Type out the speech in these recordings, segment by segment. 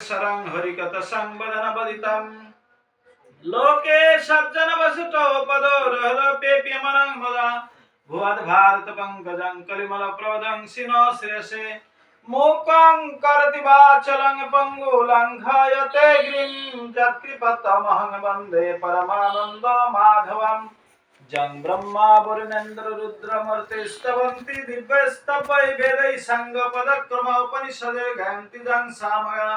सरं हरिकथ संवदन बदितं लोके सज्जन वसुतो पदो रहरप्येप्यमनं मुदा भुवद् भारत पंकजं कलिमल प्रवदं सिनो श्रेयसे मूकं करति वाचलं पंगुलंघयते गिरिं जत्कृपतमहं वन्दे परमानन्द माधवम् जं ब्रह्मा वरुणेन्द्र रुद्रमूर्ति स्तवन्ति दिव्यस्तवै वेदैः संगपदक्रम उपनिषदे गायन्ति जं सामगा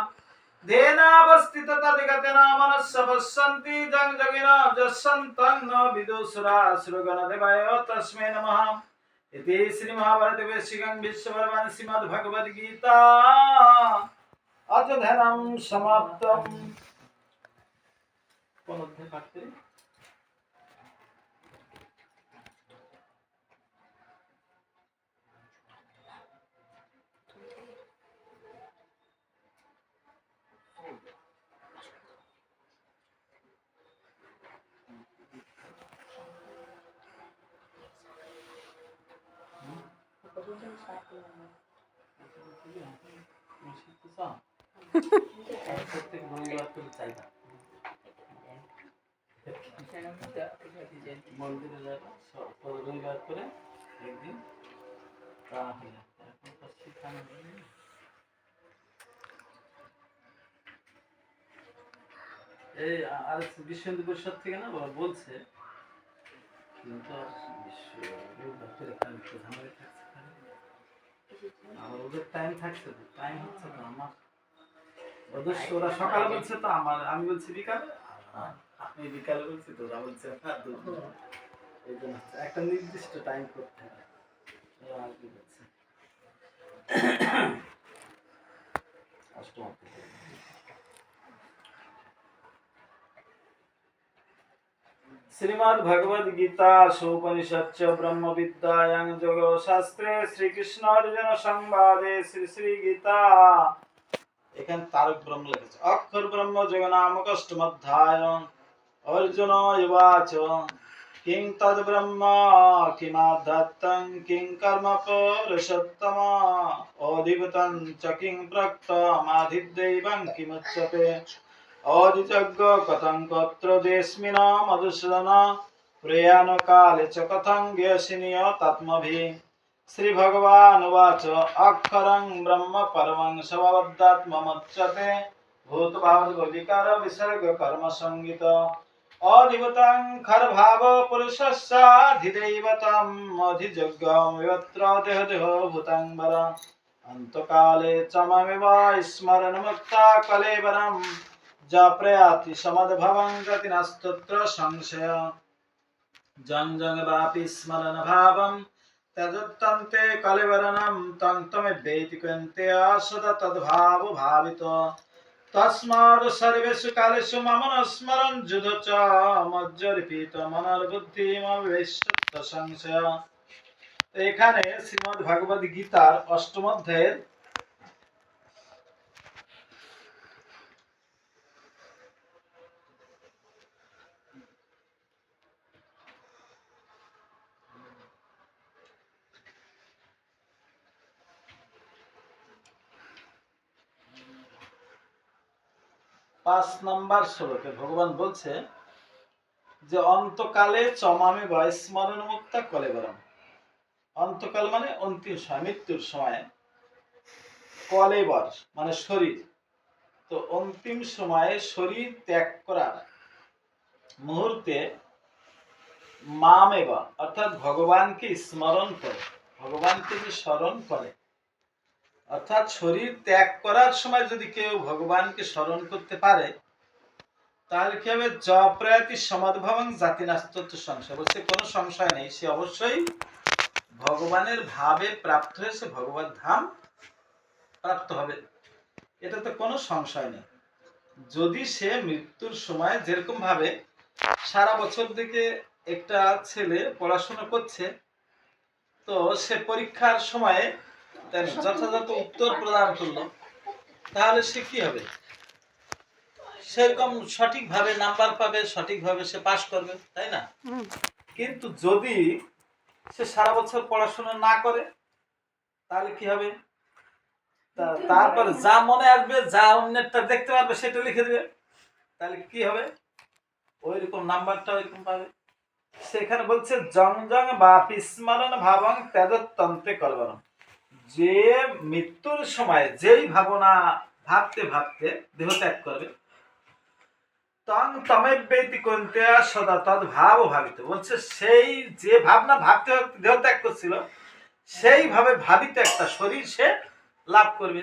धेनावस्थित तदिगतेन मनस्य पश्यन्ति जं जगिना जस्सन्तं न विदुषुरासुरगण देवाय तस्मै नमः इति श्रीमहाभारते वैश्विकं विश्वपर्वणि श्रीमद्भगवद्गीता अध्ययनं समाप्तम्। कौन अध्याय पाठ करें? প্রত্যেক রবিবার করে চাইবা মন্দিরে যাবা রবিবার করে একদিন তাহলে এখন তো শিখানো এই আর বিশ্ব হিন্দু পরিষদ থেকে না বলছে কিন্তু রবিবার করে ঝামেলা থাকছে আমার ওদের টাইম থাকছে তো টাইম হচ্ছে তো আমার ওদের ওরা সকালে বলছে তো আমার আমি বলছি বিকালে আমি বিকালে বলছি তো ওরা বলছে এই জন্য একটা নির্দিষ্ট টাইম করতে হবে আর কি বলছে অষ্টম श्रीमद् भगवद गीता उपनिषद ब्रह्म विद्यायां योग शास्त्रे श्री कृष्ण अर्जुन संवादे श्री श्री गीता एखान तारक ब्रह्म लिखेছে अक्षर ब्रह्म जग नामक अष्टम अध्याय अर्जुन युवाच किं तद ब्रह्म किमाध्यात्मं किं कर्म पुरुषोत्तम अधिगतं च किं प्रोक्तमाधिदैवं किमुच्यते आदिजग्ग कथं कत्र देस्मिन मधुसूदन प्रयाण काले च कथं ज्ञेयसिनीय तत्मभिः श्री भगवान् उवाच अक्षरं ब्रह्म परमं स्वभावदात्ममुच्यते भूतभावविकार विसर्ग कर्म संगीत अधिगतं खरभाव पुरुषस्याधिदैवतम् अधिजग्गं यत्र देहदेहो भूतं वर अन्तकाले च ममेव स्मरणमुक्ता कलेवरम् प्रयाति समद्भवं गति नस्तत्र संशय जं जं वापि स्मरण भावं तदुत्तन्ते कलेवरनं तं तमेवेति कृन्ते सदा तद्भाव भावित तस्माद् सर्वेषु कालेषु मम न स्मरन् जुध च मज्जरिपित मनर्बुद्धिमवेष्ट संशय। एखाने श्रीमद् भगवद गीतार अष्टम अध्याয়ের 5 নম্বর শ্লোকে ভগবান বলছে যে অন্তকালে চমামি বা স্মরণ মুক্তা কলেবরম। অন্তকাল মানে অন্তিম সময়, মৃত্যুর সময়। কলেবর মানে শরীর। তো অন্তিম সময়ে শরীর ত্যাগ করার মুহূর্তে মামেবা অর্থাৎ ভগবানকে স্মরণ করে, ভগবানকে যে স্মরণ করে, অর্থাৎ শরীর ত্যাগ করার সময় যদি কেউ ভগবানকে স্মরণ করতে পারে তাহলে কি হবে? জপ্রয়াতি সমাদ্ভবং জাতি নাস্তত্ব সংশয়। বলছে কোনো সংশয় নেই, সে অবশ্যই ভগবানের ভাবে প্রাপ্ত হয়ে সে ভগবত ধাম প্রাপ্ত হবে, এটা তো কোনো সংশয় নেই। যদি সে মৃত্যুর সময় যেরকম ভাবে সারা বছর থেকে একটা ছেলে পড়াশোনা করছে, তো সে পরীক্ষার সময়ে যথাযথ উত্তর প্রদান করলো, তাহলে সে কি হবে? সেরকম সঠিকভাবে নাম্বার পাবে, সঠিকভাবে সে পাস করবে, তাই না? কিন্তু যদি সে সারা বছর পড়াশোনা না করে তাহলে কি হবে? তারপরে যা মনে আসবে, যা অন্যটা দেখতে পারবে সেটা লিখে দিবে, তাহলে কি হবে, ওই রকম নাম্বারটা ওইরকম পাবে। সেখানে বলছে জং জং বা স্মরণ ভাবং তেজতন্ত্রে করবণ, যে মৃত্যুর সময় যেই ভাবনা ভাবতে ভাবতে দেহ ত্যাগ করবে, তং তমেব্যেতি কন্তে সদা তদ ভাব ভাবিত, বলছে সেই যে ভাবনা ভাবতে ভাবতে দেহ ত্যাগ করছিল সেইভাবে ভাবিত একটা শরীর সে লাভ করবে।